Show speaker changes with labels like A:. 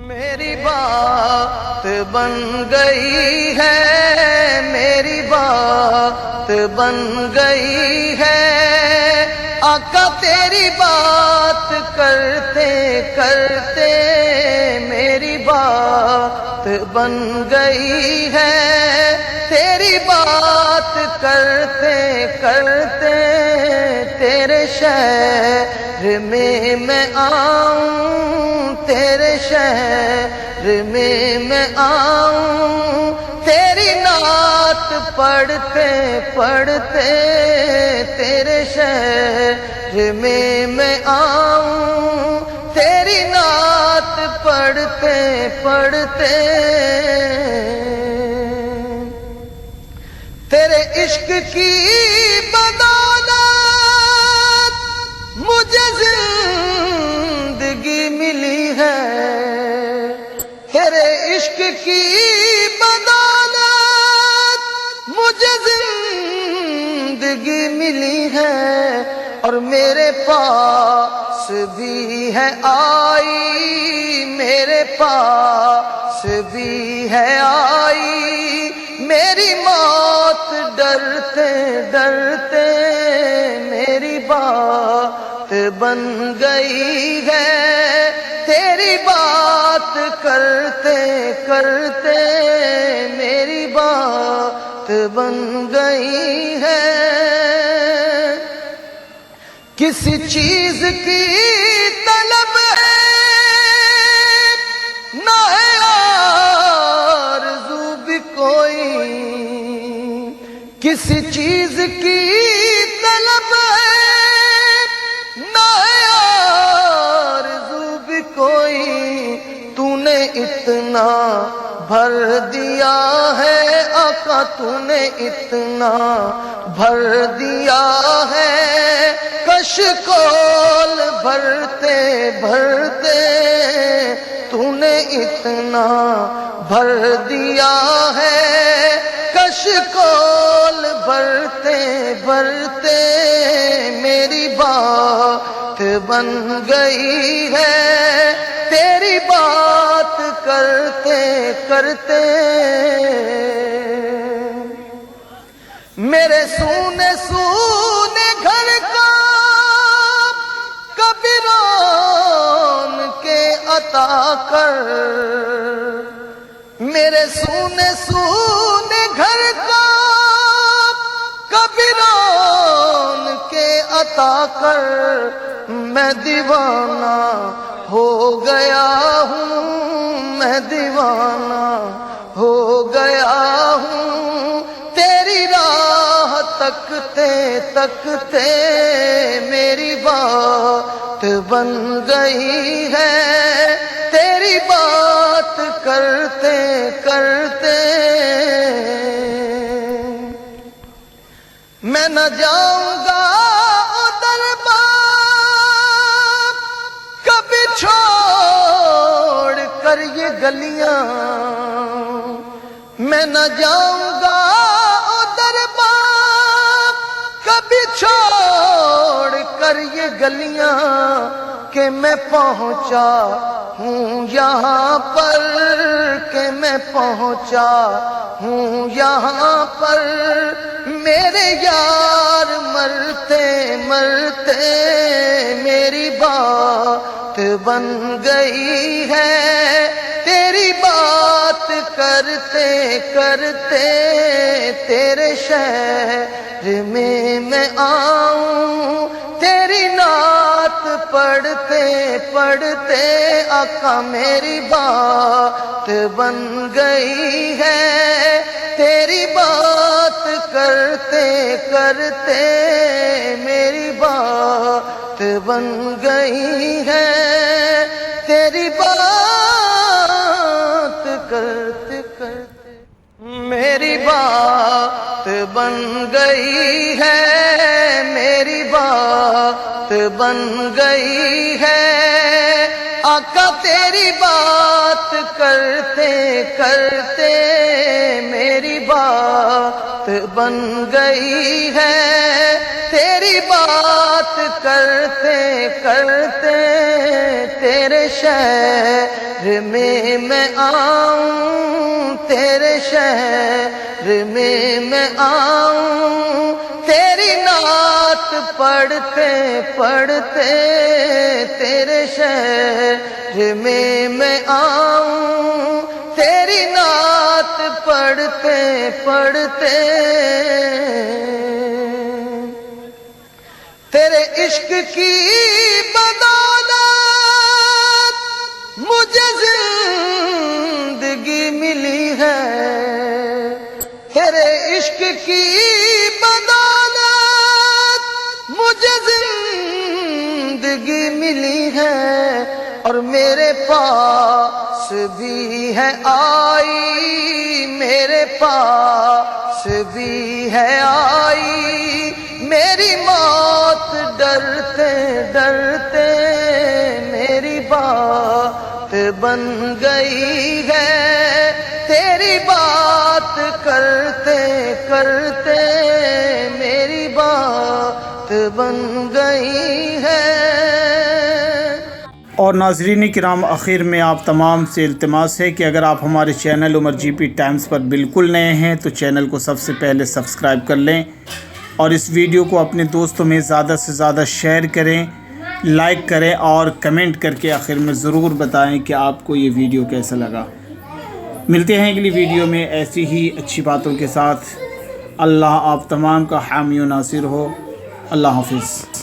A: میری بات بن گئی ہے، میری بات بن گئی ہے، آقا تیری بات کرتے کرتے میری بات بن گئی ہے، تیری بات کرتے کرتے تیرے شہر میں آؤں، تیرے شہر میں آؤں، تیری نعت پڑھتے پڑھتے تیرے شہر میں آؤں، تیری نعت پڑھتے پڑھتے تیرے عشق کی بدولت مجھے زندگی ملی ہے، تیرے عشق کی بدولت مجھے زندگی ملی ہے، اور میرے پاس بھی ہے آئی، میرے پاس بھی ہے آئی، میری موت ڈرتے ڈرتے میری بات بن گئی ہے، تیری بات کرتے کرتے میری بات بن گئی ہے۔ کسی چیز کی طلب ہے نہ ہے آرزو بھی کوئی، کسی چیز کی طلب ہے نہ ہے آرزو بھی کوئی، تو نے اتنا بھر دیا ہے آقا، تو نے اتنا بھر دیا ہے، کشکول بھرتے بھرتے تو نے اتنا بھر دیا ہے، کشکول بھرتے بھرتے میری بات بن گئی ہے، تیری بات کرتے کرتے میرے سونے سونے گھر کا کبھی رون کے عطا کر، میرے سونے سونے گھر کا کبھی رون کے عطا کر، میں دیوانہ ہو گیا ہوں، میں دیوانہ ہو گیا ہوں، تیری راہ تکتے تکتے میری بات بن گئی ہے، تیری بات کرتے کرتے میں نہ جاؤں گا ادھر باپ کبھی چھوڑ کر یہ گلیاں، میں نہ جاؤں گا ادھر باپ کبھی چھوڑ کر یہ گلیاں، کہ میں پہنچا ہوں یہاں پر، کہ میں پہنچا ہوں یہاں پر، میرے یار مرتے مرتے میری بات بن گئی ہے، تیری بات کرتے کرتے تیرے شہر میں آؤں، تیری نعت پڑھتے پڑھتے آقا میری بات بن گئی ہے، تیری بات کرتے کرتے میری بات بن گئی ہے، تیری بات کرتے کرتے میری بات بن گئی ہے، میری بات بن گئی ہے، آقا تیری بات کرتے کرتے میری بات بن گئی ہے، تیری بات کرتے کرتے تیرے شہر میں آؤں، تیرے شہر میں آؤں، تیری نعت پڑھتے پڑھتے تیرے شہر میں آؤں، تیری نعت پڑھتے پڑھتے تیرے عشق کی بدولت مجھے زندگی ملی ہے، تیرے عشق کی بدولت مجھے زندگی ملی ہے، اور میرے پاس بھی ہے آئی، میرے پاس بھی ہے آئی میری موت، ڈرتے ڈرتے میری بات بن گئی ہے، تیری بات کرتے کرتے میری بات بن گئی ہے۔
B: اور ناظرین کرام، آخر میں آپ تمام سے التماس ہے کہ اگر آپ ہمارے چینل عمر جی پی ٹائمز پر بالکل نئے ہیں تو چینل کو سب سے پہلے سبسکرائب کر لیں، اور اس ویڈیو کو اپنے دوستوں میں زیادہ سے زیادہ شیئر کریں، لائک کریں، اور کمنٹ کر کے آخر میں ضرور بتائیں کہ آپ کو یہ ویڈیو کیسا لگا۔ ملتے ہیں اگلی ویڈیو میں ایسی ہی اچھی باتوں کے ساتھ۔ اللہ آپ تمام کا حامی و ناصر ہو۔ اللہ حافظ۔